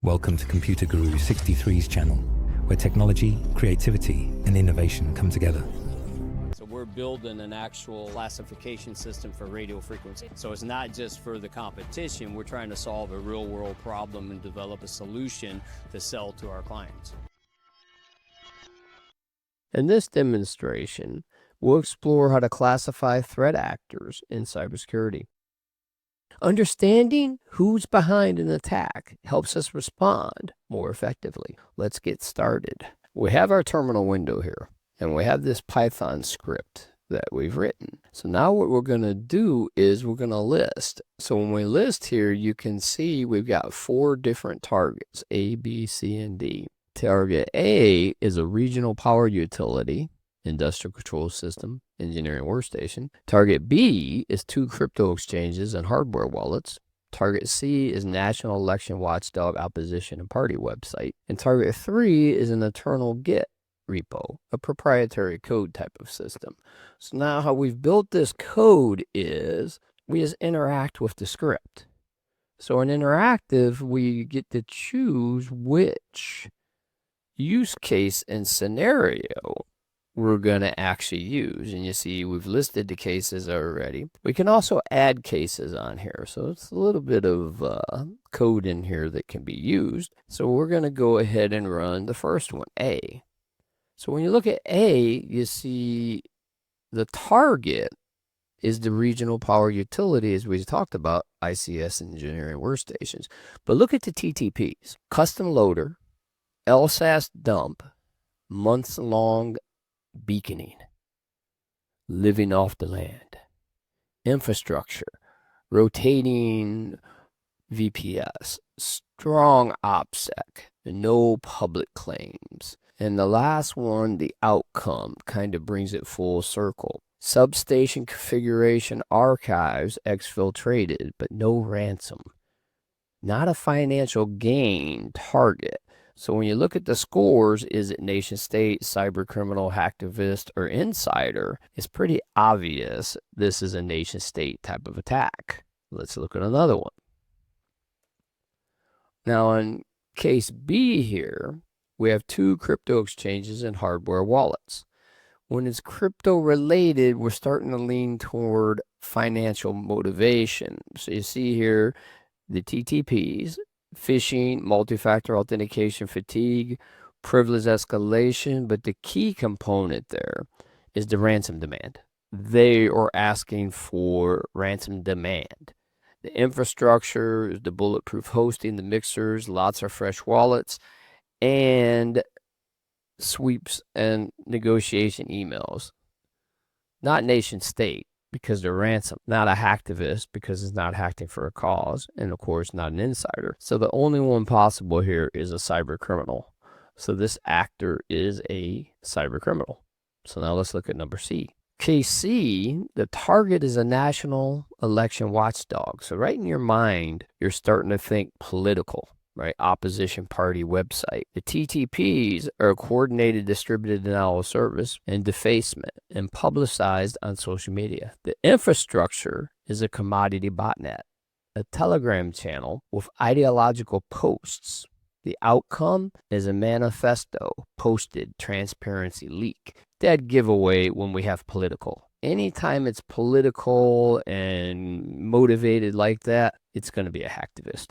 Welcome to Computer Guru 63's channel, where technology, creativity, and innovation come together. So we're building an actual classification system for radio frequency. So it's not just for the competition, we're trying to solve a real world problem and develop a solution to sell to our clients. In this demonstration, we'll explore how to classify threat actors in cybersecurity. Understanding who's behind an attack helps us respond more effectively. Let's get started. We have our terminal window here, and we have this Python script that we've written. So now what we're going to do is we're going to list. So when we list here, you can see we've got 4 different targets, A, B, C, and D. Target A is a regional power utility, industrial control system, engineering workstation. Target B is 2 crypto exchanges and hardware wallets. Target C is national election watchdog opposition and party website. And target 3 is an internal Git repo, a proprietary code type of system. So now how we've built this code is we just interact with the script. So in interactive, we get to choose which use case and scenario we're going to actually use. And you see we've listed the cases already. We can also add cases on here. So it's a little bit of code in here that can be used. So we're going to go ahead and run the first one, A. So when you look at A, you see the target is the regional power utility, as we talked about, ICS engineering workstations. But look at the TTPs, custom loader, LSAS dump, months-long beaconing, living off the land, infrastructure, rotating VPS, strong OPSEC, no public claims. And the last one, the outcome, kind of brings it full circle. Substation configuration archives exfiltrated, but no ransom. Not a financial gain target. So when you look at the scores, is it nation state, cyber criminal, hacktivist, or insider? It's pretty obvious this is a nation state type of attack. Let's look at another one. Now in case B here, we have 2 crypto exchanges and hardware wallets. When it's crypto related, we're starting to lean toward financial motivation. So you see here the TTPs, phishing, multi-factor authentication fatigue, privilege escalation, but the key component there is the ransom demand. They are asking for ransom demand. The infrastructure is the bulletproof hosting, the mixers, lots of fresh wallets, and sweeps and negotiation emails. Not nation state, because they're ransom, not a hacktivist because it's not hacking for a cause, and of course not an insider. So the only one possible here is a cyber criminal. So this actor is a cyber criminal. So now let's look at number C. Case C, the target is a national election watchdog. So right in your mind, you're starting to think political, right? Opposition party website. The TTPs are coordinated distributed denial of service and defacement and publicized on social media. The infrastructure is a commodity botnet, a Telegram channel with ideological posts. The outcome is a manifesto posted transparency leak. Dead giveaway when we have political. Anytime it's political and motivated like that, it's going to be a hacktivist.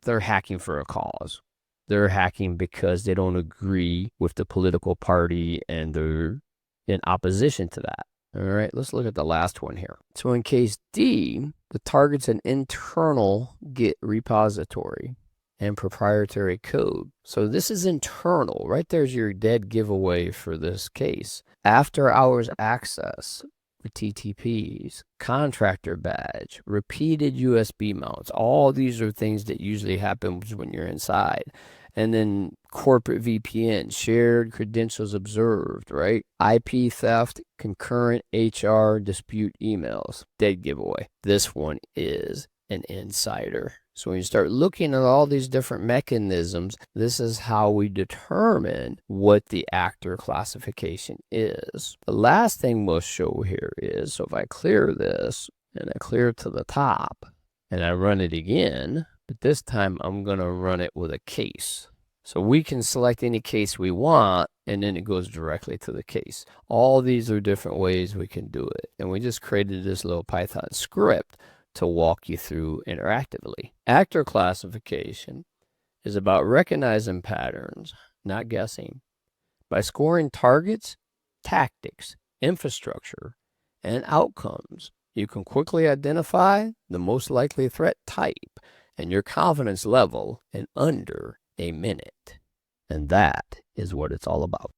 They're hacking for a cause. They're hacking because they don't agree with the political party and they're in opposition to that. All right, let's look at the last one here. So in case D, the target's an internal Git repository and proprietary code. So this is internal. Right there's your dead giveaway for this case. After hours access, the TTPs, contractor badge, repeated USB mounts. All these are things that usually happen when you're inside. And then corporate VPN, shared credentials observed, right? IP theft, concurrent HR dispute emails, dead giveaway. This one is an insider. So when you start looking at all these different mechanisms, this is how we determine what the actor classification is. The last thing we'll show here is, so if I clear this and I clear to the top and I run it again, but this time I'm going to run it with a case. So we can select any case we want, and then it goes directly to the case. All these are different ways we can do it. And we just created this little Python script to walk you through interactively. Actor classification is about recognizing patterns, not guessing. By scoring targets, tactics, infrastructure, and outcomes, you can quickly identify the most likely threat type and your confidence level in under a minute. And that is what it's all about.